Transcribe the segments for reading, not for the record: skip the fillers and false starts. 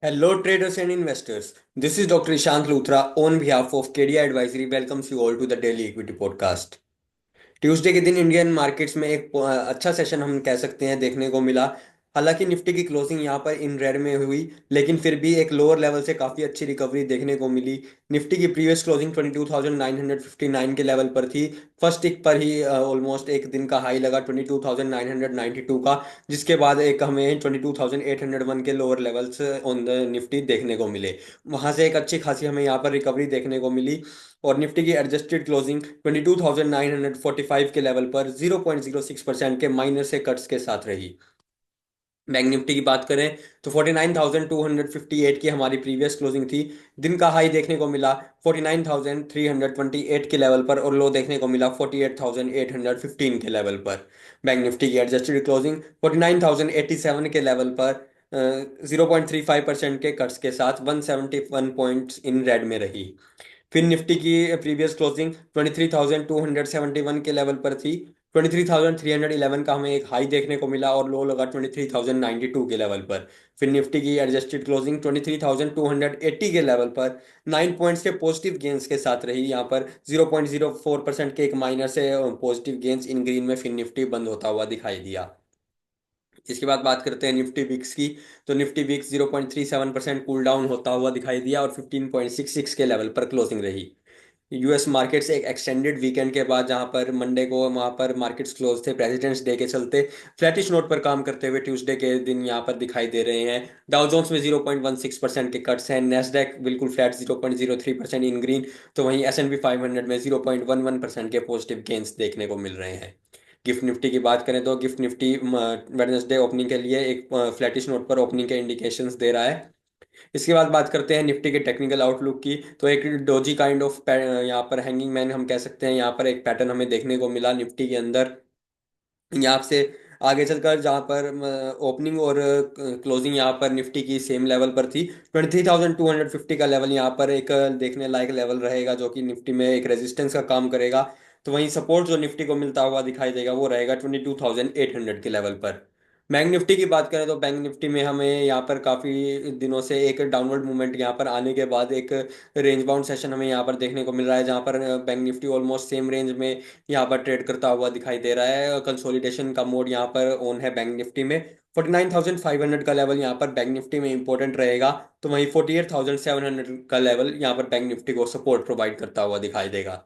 Hello, traders and investors. This is Dr. Ishant Luthra on behalf of KDI Advisory. Welcomes you all to the Daily Equity Podcast. Tuesday के दिन Indian markets में एक अच्छा session हम कह सकते हैं देखने को मिला। हालांकि निफ्टी की क्लोजिंग यहाँ पर इन रेड में हुई, लेकिन फिर भी एक लोअर लेवल से काफ़ी अच्छी रिकवरी देखने को मिली। निफ्टी की प्रीवियस क्लोजिंग 22,959 के लेवल पर थी। फर्स्ट टिक पर ही ऑलमोस्ट एक दिन का हाई लगा 22,992 का, जिसके बाद एक हमें 22,801 के lower levels on the Nifty देखने को मिले। वहां से एक अच्छी खासी हमें यहाँ पर रिकवरी देखने को मिली और निफ्टी की एडजस्टेड क्लोजिंग 22,945 के लेवल पर 0.06% के माइनर से कट्स के साथ रही। बैंक निफ्टी की बात करें तो 49,258 की हमारी प्रीवियस क्लोजिंग थी। दिन का हाई देखने को मिला 49,328 के लेवल पर और लो देखने को मिला 48,815 के लेवल पर। बैंक निफ्टी की एडजस्टेड क्लोजिंग 49,087 के लेवल पर 0.35% के कट्स के साथ 171 पॉइंट्स इन रेड में रही। फिर निफ्टी की प्रीवियस क्लोजिंग 23,271 के लेवल पर थी। 23,311 का हमें एक हाई देखने को मिला और लो लगा 23,092 के लेवल पर। फिर निफ्टी की एडजस्टेड क्लोजिंग 23,280 के लेवल पर 9 पॉइंट्स के पॉजिटिव गेंस के साथ रही। यहाँ पर 0.04% के एक माइनर से पॉजिटिव गेंस इन ग्रीन में फिर निफ्टी बंद होता हुआ दिखाई दिया। इसके बाद बात करते हैं निफ्टी विक्स की। तो निफ्टी विक्स 0.37% कूल डाउन होता हुआ दिखाई दिया और 15.66 के लेवल पर क्लोजिंग रही। यूएस मार्केट्स एक एक्सटेंडेड वीकेंड के बाद जहां पर मंडे को वहां पर मार्केट्स क्लोज थे प्रेसिडेंट्स डे के चलते, फ्लैटिश नोट पर काम करते हुए ट्यूसडे के दिन यहां पर दिखाई दे रहे हैं। डाउ जोन्स में 0.16% के कट्स हैं। नेस्डैक बिल्कुल फ्लैट 0.03% इन ग्रीन। तो वहीं S&P 500 में 0.11% के पॉजिटिव गेंस देखने को मिल रहे हैं। गिफ्ट निफ्टी की बात करें तो गिफ्ट निफ्टी वेडनेसडे ओपनिंग के लिए एक फ्लैटिश नोट पर ओपनिंग के इंडिकेशंस दे रहा है। इसके बाद बात करते हैं निफ्टी के टेक्निकल आउटलुक की। तो एक डोजी काइंड ऑफ यहाँ पर हैंगिंग मैन हम कह सकते हैं, यहाँ पर एक पैटर्न हमें देखने को मिला निफ्टी के अंदर। यहाँ से आगे चलकर जहाँ पर ओपनिंग और क्लोजिंग यहाँ पर निफ्टी की सेम लेवल पर थी। 23,250 का लेवल यहाँ पर एक देखने लायक लेवल रहेगा जो कि निफ्टी में एक रेजिस्टेंस का काम करेगा। तो वहीं सपोर्ट जो निफ्टी को मिलता हुआ दिखाई देगा वो रहेगा 22,800 के लेवल पर। बैंक निफ्टी की बात करें तो बैंक निफ्टी में हमें यहाँ पर काफ़ी दिनों से एक डाउनवर्ड मूवमेंट यहाँ पर आने के बाद एक रेंज बाउंड सेशन हमें यहाँ पर देखने को मिल रहा है, जहाँ पर bank Nifty almost same range में यहाँ पर ट्रेड करता हुआ दिखाई दे रहा है। कंसोलिडेशन का मोड यहाँ पर ऑन है बैंक निफ्टी में। 49,500 का लेवल यहाँ पर बैंक निफ्टी में इंपॉर्टेंट रहेगा। तो वहीं 48,700 का लेवल यहाँ पर बैंक निफ्टी को सपोर्ट प्रोवाइड करता हुआ दिखाई देगा।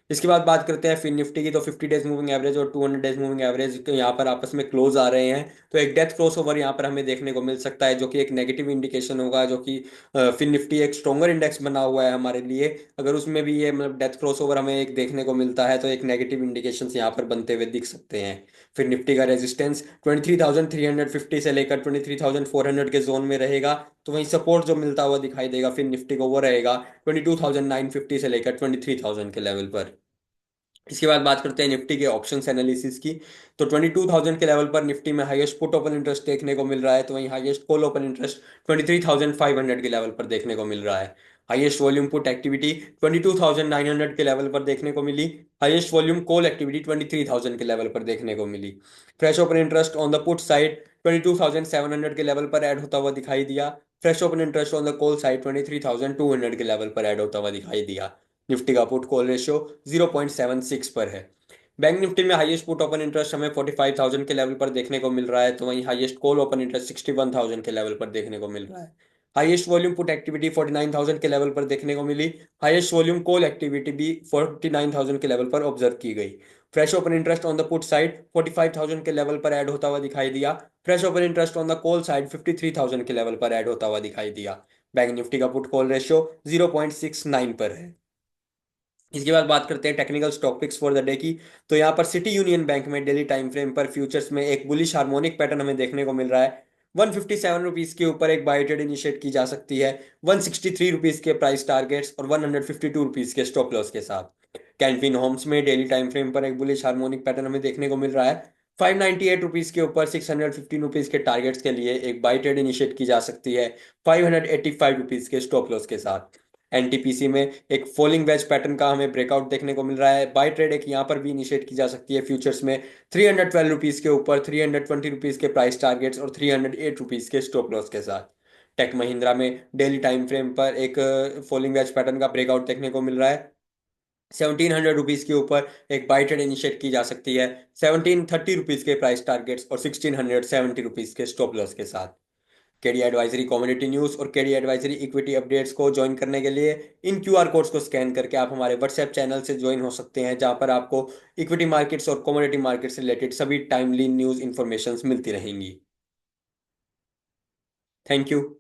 इसके बाद बात करते हैं फिर निफ्टी की। तो 50 डेज मूविंग एवरेज और 200 डेज मूविंग एवरेज यहाँ पर आपस में क्लोज आ रहे हैं। तो एक डेथ क्रॉस ओवर यहाँ पर हमें देखने को मिल सकता है जो कि एक नेगेटिव इंडिकेशन होगा, जो कि फिर निफ्टी एक स्ट्रॉन्गर इंडेक्स बना हुआ है हमारे लिए। अगर उसमें भी ये मतलब डेथ क्रॉस ओवर हमें एक देखने को मिलता है तो एक नेगेटिव इंडिकेशंस यहाँ पर बनते हुए दिख सकते हैं। फिर निफ्टी का रेजिस्टेंस 23,350 से लेकर 23,400 के जोन में रहेगा। तो वहीं सपोर्ट जो मिलता हुआ दिखाई देगा फिर निफ्टी को वो रहेगा 22,950 से लेकर 23,000 के लेवल पर। इसके बाद बात करते हैं निफ्टी के ऑप्शंस एनालिसिस की। तो 22,000 के लेवल पर निफ्टी में हाईएस्ट पुट ओपन इंटरेस्ट देखने को मिल रहा है। तो वहीं हाईएस्ट कॉल ओपन इंटरेस्ट 23,500 के लेवल पर देखने को मिल रहा है। हाईएस्ट वॉल्यूम पुट एक्टिविटी 22,900 के लेवल पर देखने को मिली। हाईएस्ट वॉल्यूम कॉल एक्टिविटी 23,000 के लेवल पर देखने को मिली। Fresh open interest on the put side 22,700 के लेवल पर ऐड होता हुआ दिखाई दिया। Fresh open interest on the call side 23,200 के लेवल पर ऐड होता हुआ दिखाई दिया। निफ्टी का पुट कॉल रेशियो 0.76 पर है। बैंक निफ्टी में हाईएस्ट पुट ओपन इंटरेस्ट हमें 45,000 के लेवल पर देखने को मिल रहा है। तो वहीं हाईएस्ट कॉल ओपन इंटरेस्ट 61,000 के लेवल पर देखने को मिल रहा है। हाईएस्ट वॉल्यूम पुट एक्टिविटी 49,000 के लेवल पर देखने को मिली। हाईएस्ट वॉल्यूम कॉल एक्टिविटी भी 49,000 के लेवल पर ऑब्जर्व की गई। Fresh open interest on the put side 45,000 के लेवल पर ऐड होता हुआ दिखाई दिया। Fresh open interest on the call side 53,000 के लेवल पर ऐड होता हुआ दिखाई दिया। बैंक निफ्टी का पुट कॉल रेशियो 0.69 पर है। इसके बाद बात करते हैं technical stock picks for the day की। तो यहाँ पर सिटी यूनियन बैंक में डेली टाइम फ्रेम पर फ्यूचर्स में एक बुलिश हार्मोनिक पैटर्न हमें देखने को मिल रहा है। 157 रुपीज के ऊपर एक बाय ट्रेड इनिशिएट की जा सकती है। 163 रुपीज के प्राइस टारगेट्स और 152 रुपीज के स्टॉप लॉस के साथ। कैनफिन होम्स में डेली टाइम फ्रेम पर एक बुलिश हार्मोनिक पैटर्न हमें देखने को मिल रहा है। 598 रुपीज के ऊपर 615 रुपीज के टारगेट्स के लिए एक बाय ट्रेड इनिशिएट की जा सकती है। 585 रुपीज के स्टॉप लॉस के साथ। एनटीपीसी में एक फॉलिंग वेज पैटर्न का हमें ब्रेकआउट देखने को मिल रहा है। बाय ट्रेड एक यहाँ पर भी इनिशिएट की जा सकती है फ्यूचर्स में। 312 रुपीज के ऊपर 320 रुपीज के प्राइस टारगेट्स और 308 रुपीज के स्टॉप लॉस के साथ। टेक महिंद्रा में डेली टाइम फ्रेम पर एक फॉलिंग वेज पैटर्न का ब्रेकआउट देखने को मिल रहा है। 1700 रुपीज के ऊपर एक बाई ट्रेड इनिशिएट की जा सकती है 1730 रुपीज के प्राइस टारगेट्स और 1670 रुपीज के स्टॉप लॉस के साथ। केडी एडवाइजरी कम्युनिटी न्यूज़ और केडी एडवाइजरी इक्विटी अपडेट्स को ज्वाइन करने के लिए इन क्यूआर कोड्स को स्कैन करके आप हमारे व्हाट्सएप चैनल से ज्वाइन हो सकते हैं, जहां पर आपको इक्विटी मार्केट्स और कमोडिटी मार्केट से रिलेटेड सभी टाइमली न्यूज़ इंफॉर्मेशन मिलती रहेंगी। Thank you.